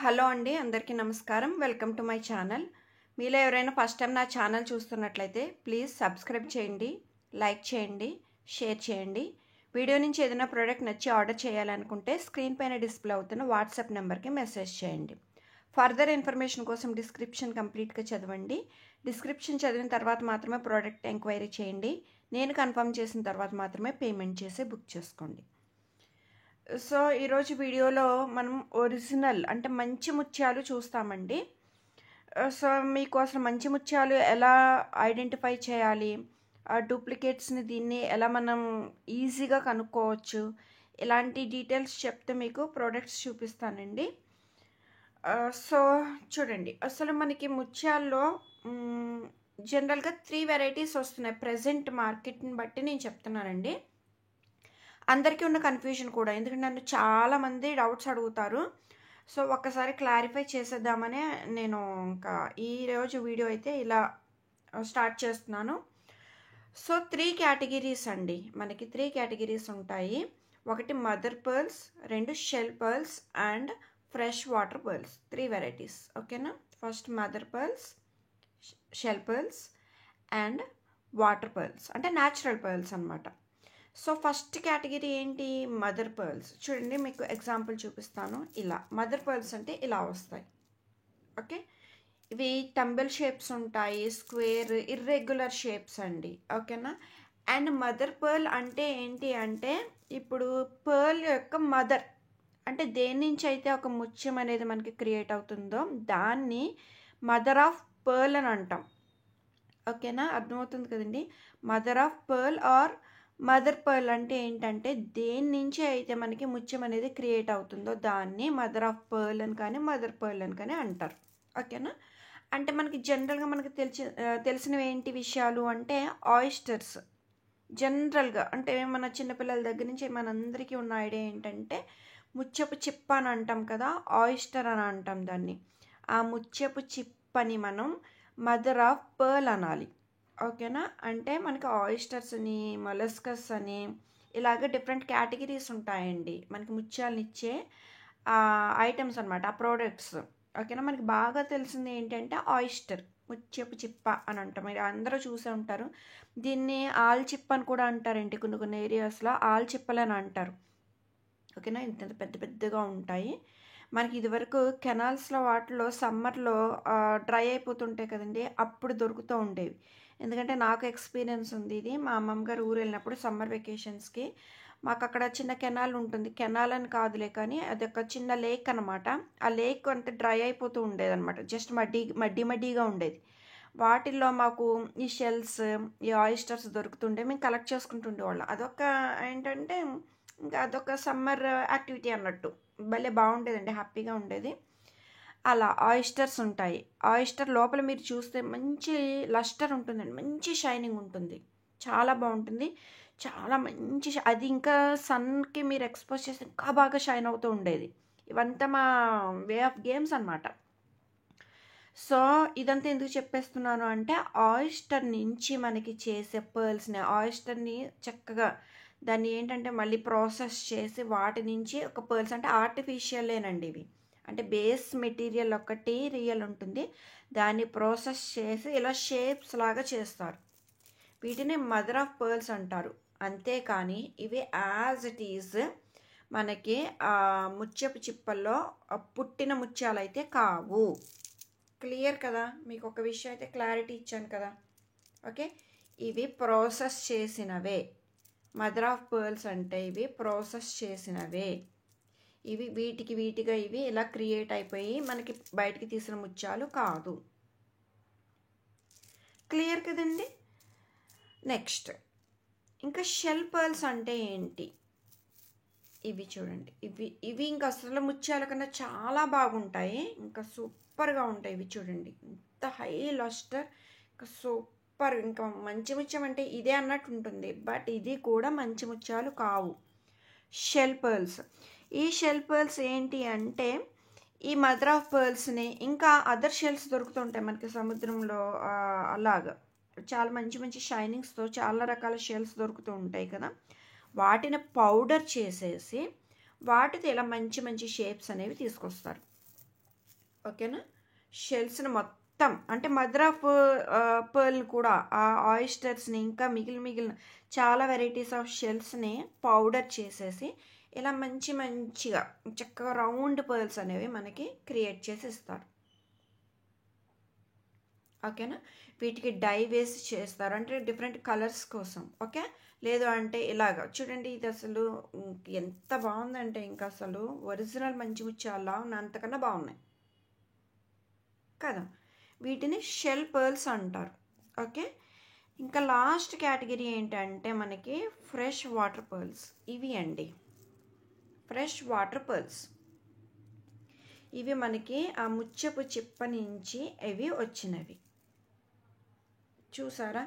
Hello అండి, అందరికీ నమస్కారం. Welcome to my channel. మీలో ఎవరైనా ఫస్ట్ టైం నా ఛానల్ చూస్తున్నట్లయితే ప్లీజ్ సబ్స్క్రైబ్ చేయండి, లైక్ చేయండి, షేర్ చేయండి. వీడియో నుంచి ఏదైనా ప్రోడక్ట్ నచ్చి ఆర్డర్ చేయాలనుకుంటే స్క్రీన్ పైన డిస్ప్లే అవుతున్న వాట్సాప్ నెంబర్కి మెసేజ్ చేయండి. ఫర్దర్ ఇన్ఫర్మేషన్ కోసం డిస్క్రిప్షన్ కంప్లీట్గా చదవండి. డిస్క్రిప్షన్ చదివిన తర్వాత మాత్రమే ప్రోడక్ట్ ఎంక్వైరీ చేయండి. నేను కన్ఫర్మ్ చేసిన తర్వాత మాత్రమే పేమెంట్ చేసి బుక్ చేసుకోండి. సో ఈరోజు వీడియోలో మనం ఒరిజినల్ అంటే మంచి ముత్యాలు చూస్తామండి. సో మీకు అసలు మంచి ముత్యాలు ఎలా ఐడెంటిఫై చేయాలి, డూప్లికేట్స్ని దీన్ని ఎలా మనం ఈజీగా కనుక్కోవచ్చు, ఇలాంటి డీటెయిల్స్ చెప్తే మీకు ప్రోడక్ట్స్ చూపిస్తానండి. సో చూడండి, అసలు మనకి ముత్యాల్లో జనరల్గా 3 వెరైటీస్ వస్తున్నాయి. ప్రజెంట్ మార్కెట్ని బట్టి నేను చెప్తున్నానండి. అందరికీ ఉన్న కన్ఫ్యూజన్ కూడా, ఎందుకంటే నన్ను చాలామంది డౌట్స్ అడుగుతారు. సో ఒక్కసారి క్లారిఫై చేసేద్దామనే నేను ఇంకా ఈరోజు వీడియో అయితే ఇలా స్టార్ట్ చేస్తున్నాను. సో 3 కేటగిరీస్ అండి, మనకి 3 కేటగిరీస్ ఉంటాయి. ఒకటి mother pearls, 2 shell pearls and fresh water pearls. 3 varieties, ఓకేనా. First mother pearls, shell pearls and water pearls, అంటే న్యాచురల్ పర్ల్స్ అనమాట. సో ఫస్ట్ కేటగిరీ ఏంటి? Mother pearls. చూడండి, మీకు ఎగ్జాంపుల్ చూపిస్తాను. ఇలా మదర్ పర్ల్స్ అంటే ఇలా వస్తాయి, ఓకే. ఇవి టంబెల్ షేప్స్ ఉంటాయి, స్క్వేర్, ఇర్రెగ్యులర్ షేప్స్ అండి, ఓకేనా. అండ్ మదర్ పర్ల్ అంటే ఏంటి అంటే, ఇప్పుడు పర్ల్ యొక్క మదర్ అంటే దేని నుంచి అయితే ఒక ముత్యం అనేది మనకి క్రియేట్ అవుతుందో దాన్ని మదర్ ఆఫ్ పర్ల్ అని అంటాం, ఓకేనా. అర్థమవుతుంది కదండి. Mother of pearl or mother pearl అంటే ఏంటంటే దేని నుంచి అయితే మనకి ముత్యం అనేది క్రియేట్ అవుతుందో దాన్ని మదర్ ఆఫ్ పర్ల్ అని కానీ మదర్ పర్ల్ అని కానీ అంటారు, ఓకేనా. అంటే మనకి జనరల్గా మనకి తెలిసినవి ఏంటి విషయాలు అంటే ఆయిస్టర్స్. జనరల్గా అంటే మన చిన్నపిల్లల దగ్గర నుంచి మనందరికీ ఉన్న ఐడియా ఏంటంటే ముత్యపు చిప్ప అని అంటాం కదా, ఆయిస్టర్ అని అంటాం దాన్ని. ఆ ముత్యపు చిప్పని మనం మదర్ ఆఫ్ పర్ల్ అనాలి, ఓకేనా. అంటే మనకి ఆయిస్టర్స్ అని, మొలస్కస్ అని ఇలాగ డిఫరెంట్ కేటగిరీస్ ఉంటాయండి మనకి ముత్యాలను ఇచ్చే ఐటమ్స్ అనమాట, ఆ ప్రోడక్ట్స్, ఓకేనా. మనకి బాగా తెలిసింది ఏంటంటే ఆయిస్టర్, ముత్యపు చిప్ప అని అంటాం. మీరు అందరూ చూసే ఉంటారు. దీన్ని ఆల్ చిప్ప అని కూడా అంటారండి, కొన్ని ఏరియాస్లో ఆల్ చిప్పలు అని అంటారు, ఓకేనా. ఇంత పెద్ద పెద్దగా ఉంటాయి. మనకి ఇదివరకు కెనాల్స్లో వాటిలో సమ్మర్లో డ్రై అయిపోతుంటాయి కదండి, అప్పుడు దొరుకుతూ ఉండేవి. ఎందుకంటే నాకు ఎక్స్పీరియన్స్ ఉంది ఇది. మా అమ్మమ్మ గారు ఊరు వెళ్ళినప్పుడు సమ్మర్ వెకేషన్స్కి మాకు అక్కడ చిన్న కెనాల్ ఉంటుంది. కెనాల్ అని కాదులే కానీ అది ఒక చిన్న లేక్ అనమాట. ఆ లేక్ అంటే డ్రై అయిపోతూ ఉండేది అనమాట, జస్ట్ మడ్డీగా ఉండేది. వాటిల్లో మాకు ఈ షెల్స్, ఈ ఆయిస్టర్స్ దొరుకుతుండే, మేము కలెక్ట్ చేసుకుంటుండేవాళ్ళం. అదొక ఏంటంటే ఇంకా అదొక సమ్మర్ యాక్టివిటీ అన్నట్టు, భలే బాగుండేదండి, హ్యాపీగా ఉండేది. అలా ఆయిస్టర్స్ ఉంటాయి. ఆయిస్టర్ లోపల మీరు చూస్తే మంచి లస్టర్ ఉంటుందండి, మంచి షైనింగ్ ఉంటుంది, చాలా బాగుంటుంది. చాలా మంచి అది ఇంకా సన్కి మీరు ఎక్స్పోజ్ చేస్తే ఇంకా బాగా షైన్ అవుతూ ఉండేది. ఇవంతా మా వే ఆఫ్ గేమ్స్ అనమాట. సో ఇదంతా ఎందుకు చెప్పేస్తున్నాను అంటే, ఆయిస్టర్ నుంచి మనకి చేసే పర్ల్స్ని, ఆయిస్టర్ని చక్కగా దాన్ని ఏంటంటే మళ్ళీ ప్రాసెస్ చేసి వాటి నుంచి ఒక పర్ల్స్ అంటే ఆర్టిఫిషియలేనండి ఇవి. అంటే బేస్ మెటీరియల్ ఒకటి రియల్ ఉంటుంది, దాన్ని ప్రాసెస్ చేసి ఇలా షేప్స్ లాగా చేస్తారు. వీటిని మదర్ ఆఫ్ పర్ల్స్ అంటారు. అంతేకాని ఇవి యాజ్ ఇట్ ఈజ్ మనకి ముత్యపు చిప్పల్లో పుట్టిన ముత్యాలు అయితే కావు. క్లియర్ కదా, మీకు ఒక విషయం అయితే క్లారిటీ ఇచ్చాను కదా, ఓకే. ఇవి ప్రాసెస్ చేసినవే. మదర్ ఆఫ్ పర్ల్స్ అంటే ఇవి ప్రాసెస్ చేసినవే. ఇవి వీటిగా ఇవి ఇలా క్రియేట్ అయిపోయి మనకి బయటికి తీసిన ముత్యాలు కాదు. క్లియర్ కదండి. నెక్స్ట్ ఇంకా షెల్ పర్ల్స్ అంటే ఏంటి? ఇవి చూడండి, ఇవి ఇంకా అసలు ముత్యాల కన్నా చాలా బాగుంటాయి, ఇంకా సూపర్గా ఉంటాయి. ఇవి చూడండి, ఇంత హై లస్టర్, ఇంకా సూపర్, ఇంకా మంచి ముత్యం అంటే ఇదే అన్నట్టు ఉంటుంది. బట్ ఇది కూడా మంచి ముత్యాలు కావు, షెల్ పర్ల్స్. ఈ షెల్ పర్ల్స్ ఏంటి అంటే ఈ మదర్ ఆఫ్ పర్ల్స్ని ఇంకా అదర్ షెల్స్ దొరుకుతుంటాయి మనకి సముద్రంలో, అలాగా చాలా మంచి షైనింగ్స్తో చాలా రకాల షెల్స్ దొరుకుతూ ఉంటాయి కదా, వాటిని పౌడర్ చేసేసి వాటితో ఇలా మంచి షేప్స్ అనేవి తీసుకొస్తారు. ఓకేనా. షెల్స్ని మొత్తం అంటే మదర్ ఆఫ్ పర్ల్ కూడా ఆ ఆయిస్టర్స్ని ఇంకా మిగిలిన చాలా వెరైటీస్ ఆఫ్ షెల్స్ని పౌడర్ చేసేసి ఇలా మంచిగా చక్కగా రౌండ్ పర్ల్స్ అనేవి మనకి క్రియేట్ చేసి ఇస్తారు. ఓకేనా. వీటికి డై వేసి చేస్తారు అంటే డిఫరెంట్ కలర్స్ కోసం. ఓకే. లేదు అంటే ఇలాగా చూడండి, ఇది అసలు ఎంత బాగుందంటే ఇంకా అసలు ఒరిజినల్ మంచి ముత్యాల అంతకన్నా బాగున్నాయి కదా. వీటిని షెల్ పర్ల్స్ అంటారు. ఓకే. ఇంకా లాస్ట్ కేటగిరీ ఏంటంటే మనకి ఫ్రెష్ వాటర్ పర్ల్స్. ఇవి అండి ఫ్రెష్ వాటర్ పర్ల్స్. ఇవి మనకి ఆ ముత్యపు చిప్ప నుంచి ఇవి వచ్చినవి. చూసారా,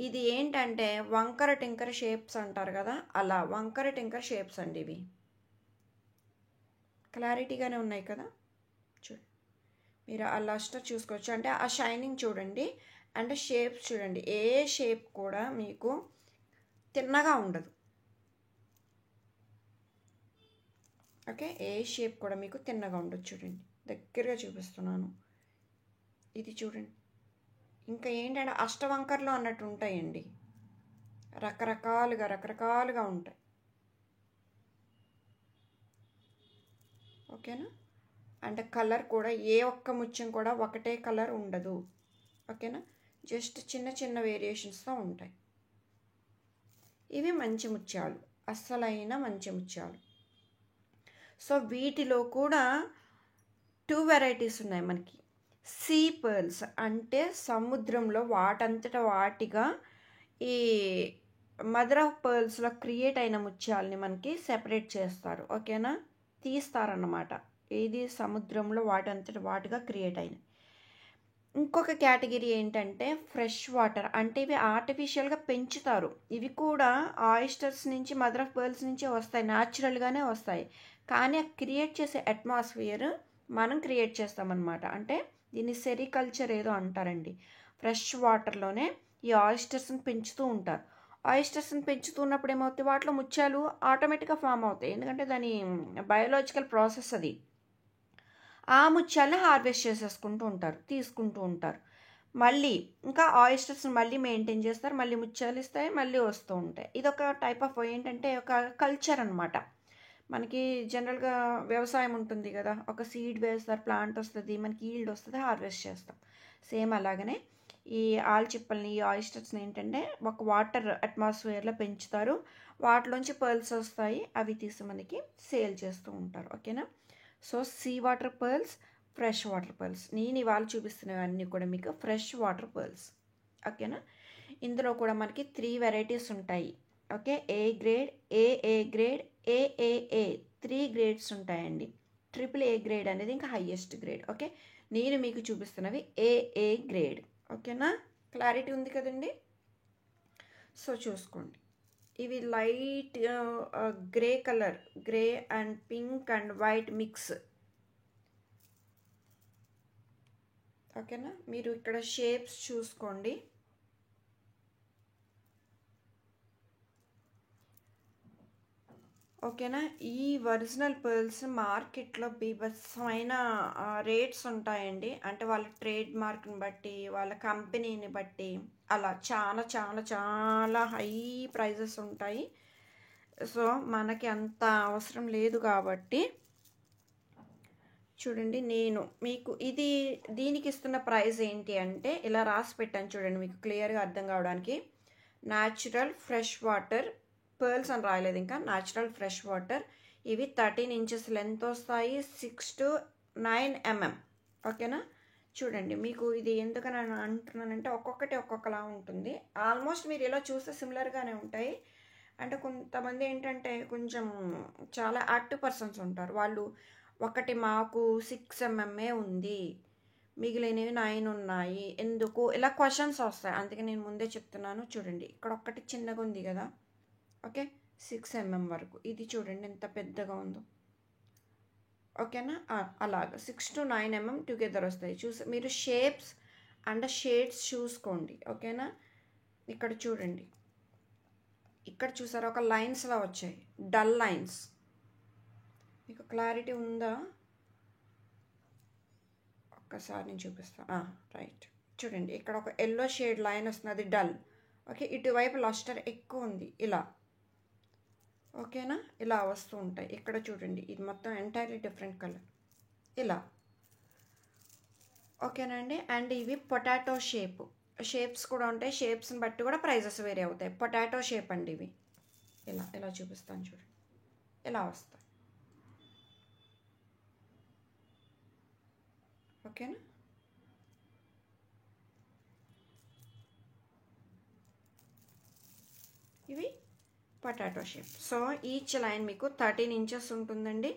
ఇది ఏంటంటే వంకర టింకర షేప్స్ అంటారు కదా, అలా వంకర టింకర షేప్స్ అండి ఇవి. క్లారిటీగానే ఉన్నాయి కదా. మీరు ఆ లస్టర్ చూసుకోవచ్చు, అంటే ఆ షైనింగ్ చూడండి, అంటే షేప్స్ చూడండి. ఏ షేప్ కూడా మీకు తిన్నగా ఉండదు. ఓకే. ఏ షేప్ కూడా మీకు తిన్నగా ఉండదు. చూడండి, దగ్గరగా చూపిస్తున్నాను. ఇది చూడండి. ఇంకా ఏంటంటే అష్టవంకర్లు అన్నట్టు ఉంటాయండి, రకరకాలుగా ఉంటాయి. ఓకేనా. అంటే కలర్ కూడా ఏ ఒక్క ముత్యం కూడా ఒకటే కలర్ ఉండదు. ఓకేనా. జస్ట్ చిన్న వేరియేషన్స్తో ఉంటాయి. ఇవి మంచి ముత్యాలు, అస్సలైన మంచి ముత్యాలు. సో వీటిలో కూడా 2 వెరైటీస్ ఉన్నాయి మనకి. సీ పర్ల్స్ అంటే సముద్రంలో వాటంతట వాటిగా ఈ మదర్ ఆఫ్ పర్ల్స్లో క్రియేట్ అయిన ముత్యాలని మనకి సెపరేట్ చేస్తారు. ఓకేనా, తీస్తారన్నమాట. ఇది సముద్రంలో వాటంతట వాటిగా క్రియేట్ అయిన. ఇంకొక కేటగిరీ ఏంటంటే ఫ్రెష్ వాటర్, అంటే ఇవి ఆర్టిఫిషియల్గా పెంచుతారు. ఇవి కూడా ఆయిస్టర్స్ నుంచి మదర్ ఆఫ్ పర్ల్స్ నుంచే వస్తాయి, న్యాచురల్గానే వస్తాయి. కానీ క్రియేట్ చేసే అట్మాస్ఫియర్ మనం క్రియేట్ చేస్తామన్నమాట. అంటే దీన్ని సెరికల్చర్ ఏదో అంటారండి. ఫ్రెష్ వాటర్లోనే ఈ ఆయిస్టర్స్ని పెంచుతూ ఉంటారు. ఆయిస్టర్స్ని పెంచుతున్నప్పుడు ఏమవుతాయి, వాటిలో ముత్యాలు ఆటోమేటిక్గా ఫామ్ అవుతాయి, ఎందుకంటే దాని బయోలాజికల్ ప్రాసెస్ అది. ఆ ముత్యాలను హార్వెస్ట్ చేసేసుకుంటూ ఉంటారు, తీసుకుంటూ ఉంటారు. మళ్ళీ ఇంకా ఆయిస్టర్స్ని మళ్ళీ మెయింటైన్ చేస్తారు, మళ్ళీ ముత్యాలు ఇస్తాయి, మళ్ళీ వస్తూ ఉంటాయి. ఇది ఒక టైప్ ఆఫ్ ఏంటంటే ఒక కల్చర్ అనమాట. మనకి జనరల్గా వ్యవసాయం ఉంటుంది కదా, ఒక సీడ్ వేస్తారు, ప్లాంట్ వస్తుంది, మనకి ఈల్డ్ వస్తుంది, హార్వెస్ట్ చేస్తాం. సేమ్ అలాగనే ఈ ఆల్చిప్పల్ని, ఈ ఆయిస్టర్స్ని ఏంటంటే ఒక వాటర్ అట్మాస్ఫియర్లో పెంచుతారు, వాటిలోంచి పర్ల్స్ వస్తాయి, అవి తీసి మనకి సేల్ చేస్తూ ఉంటారు. ఓకేనా. So sea water pearls, fresh water pearls. నేను ఇవాళ చూపిస్తున్నవన్నీ కూడా మీకు ఫ్రెష్ వాటర్ పర్ల్స్. ఓకేనా. ఇందులో కూడా మనకి 3 వెరైటీస్ ఉంటాయి. Okay. A grade, A grade, AAA 3 grades ఉంటాయండి. AAA గ్రేడ్ అనేది ఇంకా హైయెస్ట్ గ్రేడ్. ఓకే. నేను మీకు చూపిస్తున్నవి ఏఏ గ్రేడ్. ఓకేనా. క్లారిటీ ఉంది కదండి. సో చూసుకోండి, ఇవి light grey colour, grey and pink and white mix. ఓకేనా. మీరు ఇక్కడ షేప్స్ చూసుకోండి. ఓకేనా. ఈ ఒరిజినల్ పర్ల్స్ మార్కెట్లో బీభత్సమైన రేట్స్ ఉంటాయండి. అంటే వాళ్ళ ట్రేడ్ మార్క్ని బట్టి, వాళ్ళ కంపెనీని బట్టి అలా చాలా హై ప్రైజెస్ ఉంటాయి. సో మనకి అంత అవసరం లేదు కాబట్టి చూడండి, నేను మీకు దీనికి ఇస్తున్న ప్రైస్ ఏంటి అంటే ఇలా రాసి పెట్టాను చూడండి, మీకు క్లియర్గా అర్థం కావడానికి. న్యాచురల్ ఫ్రెష్ వాటర్ పర్ల్స్ అని రాయలేదు, ఇంకా న్యాచురల్ ఫ్రెష్ వాటర్. ఇవి 13 ఇంచెస్ లెంత్ వస్తాయి, 6 to 9 mm. ఓకేనా. చూడండి, మీకు ఇది ఎందుకని అంటున్నానంటే ఒక్కొక్కటి ఒక్కొక్కలా ఉంటుంది. ఆల్మోస్ట్ మీరు ఇలా చూస్తే సిమిలర్గానే ఉంటాయి. అంటే కొంతమంది ఏంటంటే కొంచెం చాలా యాక్టివ్ పర్సన్స్ ఉంటారు, వాళ్ళు ఒకటి మాకు 6 mm ఉంది, మిగిలినవి 9 ఉన్నాయి, ఎందుకు ఇలా క్వశ్చన్స్ వస్తాయి. అందుకే నేను ముందే చెప్తున్నాను. చూడండి, ఇక్కడ ఒక్కటి చిన్నగా ఉంది కదా. ఓకే. 6 mm వరకు. ఇది చూడండి ఎంత పెద్దగా ఉందో. ఓకేనా. అలాగా 6 to 9 mm టుగెదర్ వస్తాయి. మీరు షేప్స్ అండ్ షేడ్స్ చూసుకోండి. ఓకేనా. ఇక్కడ చూడండి, ఇక్కడ చూసారా ఒక లైన్స్లా వచ్చాయి, డల్ లైన్స్. మీకు క్లారిటీ ఉందా? ఒక్కసారి నేను చూపిస్తాను. రైట్, చూడండి ఇక్కడ ఒక ఎల్లో షేడ్ లైన్ వస్తుంది, అది డల్. ఓకే, ఇటువైపు లస్టర్ ఎక్కువ ఉంది ఇలా. ఓకేనా, ఇలా వస్తూ ఉంటాయి. ఇక్కడ చూడండి ఇది మొత్తం ఎంటైర్లీ డిఫరెంట్ కలర్ ఇలా. ఓకేనండి. అండ్ ఇవి పొటాటో షేప్స్ కూడా ఉంటాయి. షేప్స్ని బట్టి కూడా ప్రైజెస్ వేరే అవుతాయి. పొటాటో షేప్ అండి ఇవి. ఇలా ఇలా చూపిస్తాను చూడండి, ఇలా వస్తాయి. ఓకేనా, ఇవి potato shape. So each line మీకు 13 ఇంచెస్ ఉంటుందండి.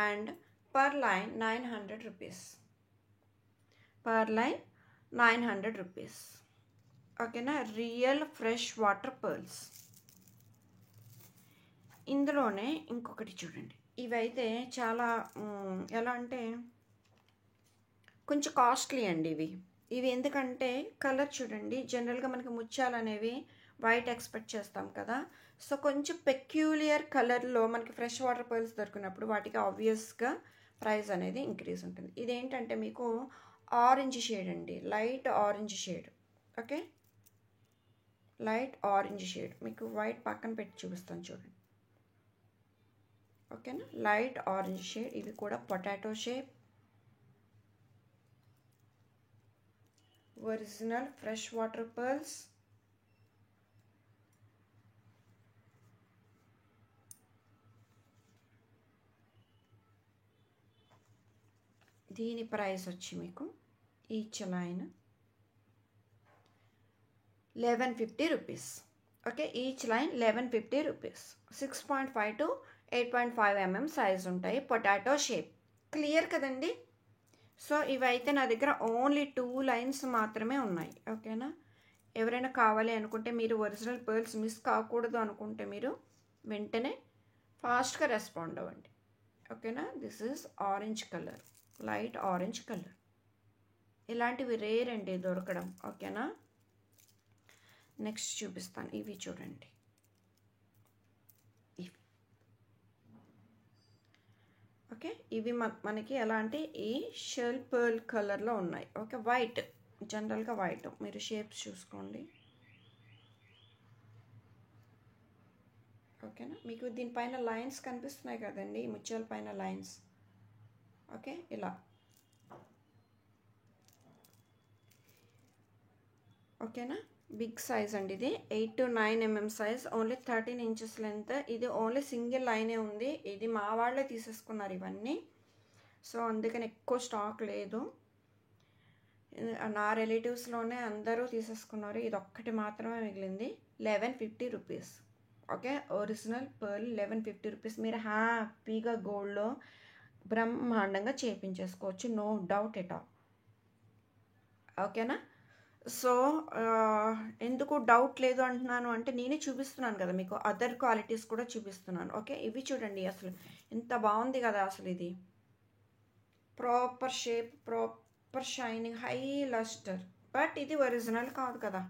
And per line 900 rupees. Per line 900 rupees. ఓకేనా, రియల్ ఫ్రెష్ వాటర్ పర్ల్స్. ఇందులోనే ఇంకొకటి చూడండి, ఇవైతే చాలా ఎలా అంటే కొంచెం కాస్ట్లీ అండి ఇవి ఎందుకంటే కలర్ చూడండి, జనరల్గా మనకి ముత్యాలు అనేవి వైట్ ఎక్స్పెక్ట్ చేస్తాం కదా. సో కొంచెం పెక్యూలియర్ కలర్లో మనకి ఫ్రెష్ వాటర్ పర్ల్స్ దొరికినప్పుడు వాటికి ఆబ్వియస్గా ప్రైస్ అనేది ఇంక్రీజ్ ఉంటుంది. ఇదేంటంటే మీకు ఆరెంజ్ షేడ్ అండి, light orange shade. Okay, light orange shade. మీకు వైట్ పక్కన పెట్టి చూపిస్తాను చూడండి. ఓకేనా, లైట్ ఆరెంజ్ షేడ్. ఇవి కూడా potato shape, original fresh water pearls. దీని ప్రైస్ వచ్చి మీకు each line 1150 rupees. Okay, each line 1150 rupees. 6.5 to 8.5 mm size ఉంటాయి. Potato shape. క్లియర్ కదండి. సో ఇవైతే నా దగ్గర ఓన్లీ 2 లైన్స్ మాత్రమే ఉన్నాయి. ఓకేనా, ఎవరైనా కావాలి అనుకుంటే, మీరు ఒరిజినల్ పర్ల్స్ మిస్ కాకూడదు అనుకుంటే మీరు వెంటనే ఫాస్ట్గా రెస్పాండ్ అవ్వండి. ఓకేనా, this is orange colour, light orange colour. ఇలాంటివి రేర్ అండి దొరకడం. ఓకేనా, నెక్స్ట్ చూపిస్తాను. ఇవి చూడండి, ఇవి. ఓకే, ఇవి మనకి ఎలా అంటే ఈ షెల్ పర్ల్ కలర్లో ఉన్నాయి. ఓకే, వైట్, జనరల్గా వైట్. మీరు షేప్స్ చూసుకోండి. ఓకేనా, మీకు దీనిపైన లైన్స్ కనిపిస్తున్నాయి కదండి, ఈ ముత్యాల పైన లైన్స్. ఓకే, ఇలా. ఓకేనా, బిగ్ సైజ్ అండి ఇది. 8 to 9 mm size, only 13 inches length. ఇది ఓన్లీ సింగిల్ లైనే ఉంది. ఇది మా వాళ్ళే తీసేసుకున్నారు ఇవన్నీ. సో అందుకని ఎక్కువ స్టాక్ లేదు. నా రిలేటివ్స్లోనే అందరూ తీసేసుకున్నారు. ఇది ఒక్కటి మాత్రమే మిగిలింది. 1150 rupees. Okay, original pearl 1150 rupees. మీరు హ్యాపీగా గోల్డ్లో బ్రహ్మాండంగా చేయించేసుకోవచ్చు, నో డౌట్ ఎట్ ఆల్. ఓకేనా, సో ఎందుకు డౌట్ లేదు అంటున్నాను అంటే, నేనే చూపిస్తున్నాను కదా మీకు, అదర్ క్వాలిటీస్ కూడా చూపిస్తున్నాను. ఓకే, ఇవి చూడండి, అసలు ఎంత బాగుంది కదా అసలు. ఇది proper shape, proper shining, high lustre. But ఇది ఒరిజినల్ కాదు కదా.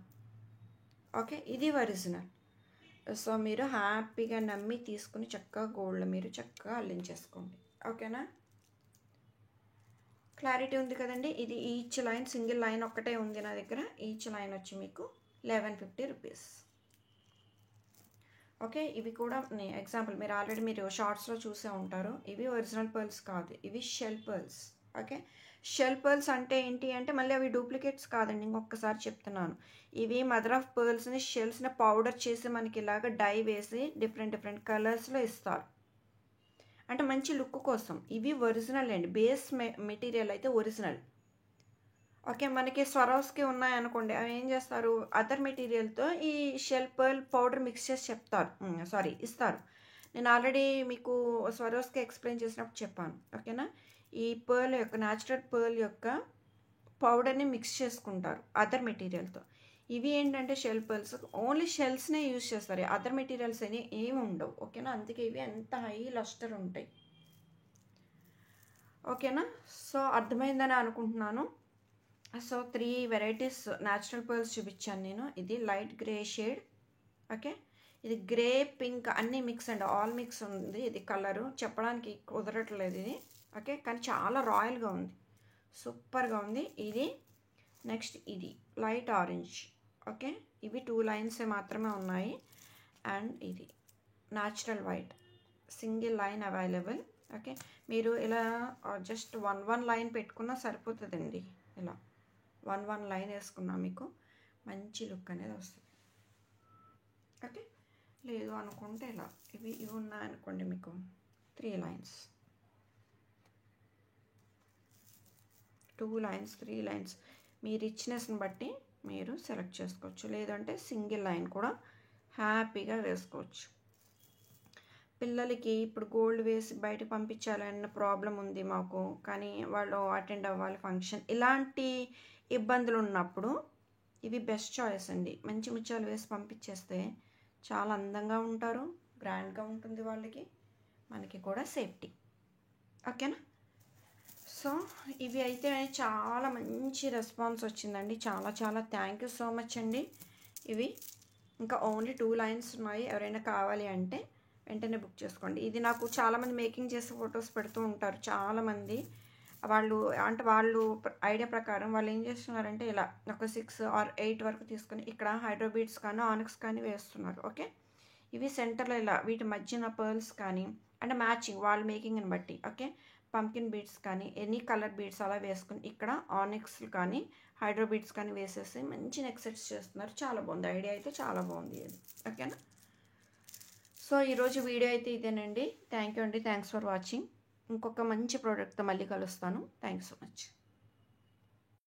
ఓకే, ఇది ఒరిజినల్. సో మీరు హ్యాపీగా నమ్మి తీసుకుని చక్కగా గోల్డ్ మీరు చక్కగా అల్లించేసుకోండి. ఓకేనా, క్లారిటీ ఉంది కదండి. ఇది ఈచ్ లైన్, సింగిల్ లైన్ ఒక్కటే ఉంది నా దగ్గర. ఈచ్ లైన్ వచ్చి మీకు 1150 రూపీస్. ఓకే, ఇవి కూడా ఎగ్జాంపుల్ మీరు ఆల్రెడీ మీరు షార్ట్స్లో చూసే ఉంటారు. ఇవి ఒరిజినల్ పర్ల్స్ కాదు, ఇవి shell pearls. Okay, shell pearls అంటే ఏంటి అంటే మళ్ళీ అవి డూప్లికేట్స్ కాదండి, ఇంకొకసారి చెప్తున్నాను. ఇవి మదర్ ఆఫ్ పర్ల్స్ని, షెల్స్ని పౌడర్ చేసి మనకి ఇలాగ డై వేసి డిఫరెంట్ కలర్స్లో ఇస్తారు, అంటే మంచి లుక్ కోసం. ఇవి ఒరిజినల్ అండి, బేస్ మెటీరియల్ అయితే ఒరిజినల్. ఓకే, మనకి స్వరోస్కి ఉన్నాయనుకోండి, అవి ఏం చేస్తారు, అదర్ మెటీరియల్తో ఈ షెల్ పర్ల్ పౌడర్ మిక్స్ చేసి ఇస్తారు. నేను ఆల్రెడీ మీకు స్వరోస్కి ఎక్స్ప్లెయిన్ చేసినప్పుడు చెప్పాను. ఓకేనా, ఈ పర్ల్ యొక్క న్యాచురల్ పర్ల్ యొక్క పౌడర్ని మిక్స్ చేసుకుంటారు అదర్ మెటీరియల్తో. ఇవి ఏంటంటే షెల్ పర్ల్స్, ఓన్లీ షెల్స్నే యూజ్ చేస్తారు, అదర్ మెటీరియల్స్ అని ఏమి ఉండవు. ఓకేనా, అందుకే ఇవి ఎంత హై లస్టర్ ఉంటాయి. ఓకేనా, సో అర్థమైందని అనుకుంటున్నాను. సో 3 వెరైటీస్ న్యాచురల్ పర్ల్స్ చూపించాను నేను. ఇది లైట్ గ్రే షేడ్. ఓకే, ఇది గ్రే పింక్ అన్నీ మిక్స్ అండి, ఆల్ మిక్స్ ఉంది. ఇది కలరు చెప్పడానికి కుదరట్లేదు ఇది. ఓకే, కానీ చాలా రాయల్గా ఉంది. సూపర్గా ఉంది ఇది. నెక్స్ట్ ఇది లైట్ ఆరెంజ్. ఓకే, ఇవి 2 లైన్స్ మాత్రమే ఉన్నాయి. అండ్ ఇది natural white, single line available. Okay, మీరు ఇలా జస్ట్ వన్ లైన్ పెట్టుకున్నా సరిపోతుందండి. ఇలా వన్ లైన్ వేసుకున్నా మీకు మంచి లుక్ అనేది వస్తుంది. ఓకే, లేదు అనుకుంటే ఇలా ఇవి ఉన్నాయనుకోండి మీకు 3 లైన్స్, 2 లైన్స్, 3 లైన్స్ మీ రిచ్నెస్ని బట్టి మీరు సెలెక్ట్ చేసుకోవచ్చు. లేదంటే సింగిల్ లైన్ కూడా హ్యాపీగా వేసుకోవచ్చు. పిల్లలకి ఇప్పుడు గోల్డ్ వేసి బయట పంపించాలన్న ప్రాబ్లం ఉంది మాకు, కానీ వాళ్ళు అటెండ్ అవ్వాలి ఫంక్షన్, ఇలాంటి ఇబ్బందులు ఉన్నప్పుడు ఇవి బెస్ట్ చాయిస్ అండి. మంచి ముత్యాలు వేసి పంపించేస్తే చాలా అందంగా ఉంటారు, గ్రాండ్గా ఉంటుంది వాళ్ళకి, మనకి కూడా సేఫ్టీ. ఓకేనా? సో ఇవి అయితే చాలా మంచి రెస్పాన్స్ వచ్చిందండి. చాలా చాలా థ్యాంక్ యూ సో మచ్ అండి. ఇవి ఇంకా ఓన్లీ 2 లైన్స్ ఉన్నాయి. ఎవరైనా కావాలి అంటే వెంటనే బుక్ చేసుకోండి. ఇది నాకు చాలామంది మేకింగ్ చేసే ఫొటోస్ పెడుతూ ఉంటారు. చాలామంది వాళ్ళు ఐడియా ప్రకారం వాళ్ళు ఏం చేస్తున్నారంటే ఇలా ఒక 6 or 8 వరకు తీసుకొని ఇక్కడ హైడ్రో బీడ్స్ కానీ ఆనిక్స్ కానీ వేస్తున్నారు. ఓకే, ఇవి సెంటర్లో ఇలా వీటి మధ్యన పర్ల్స్ కానీ అంటే మ్యాచింగ్ వాళ్ళ మేకింగ్ని బట్టి. ఓకే, పంకిన్ బీడ్స్ కానీ ఎనీ కలర్ బీడ్స్ అలా వేసుకుని ఇక్కడ ఆనిక్స్లు కానీ హైడ్రో బీడ్స్ కానీ వేసేసి మంచి నెక్ సెట్స్ చేస్తున్నారు. చాలా బాగుంది, ఐడియా అయితే చాలా బాగుంది ఇది. ఓకేనా? సో ఈరోజు వీడియో అయితే ఇదేనండి. థ్యాంక్ యూ అండి, థ్యాంక్స్ ఫర్ వాచింగ్. ఇంకొక మంచి ప్రోడక్ట్తో మళ్ళీ కలుస్తాను. Thank you so much.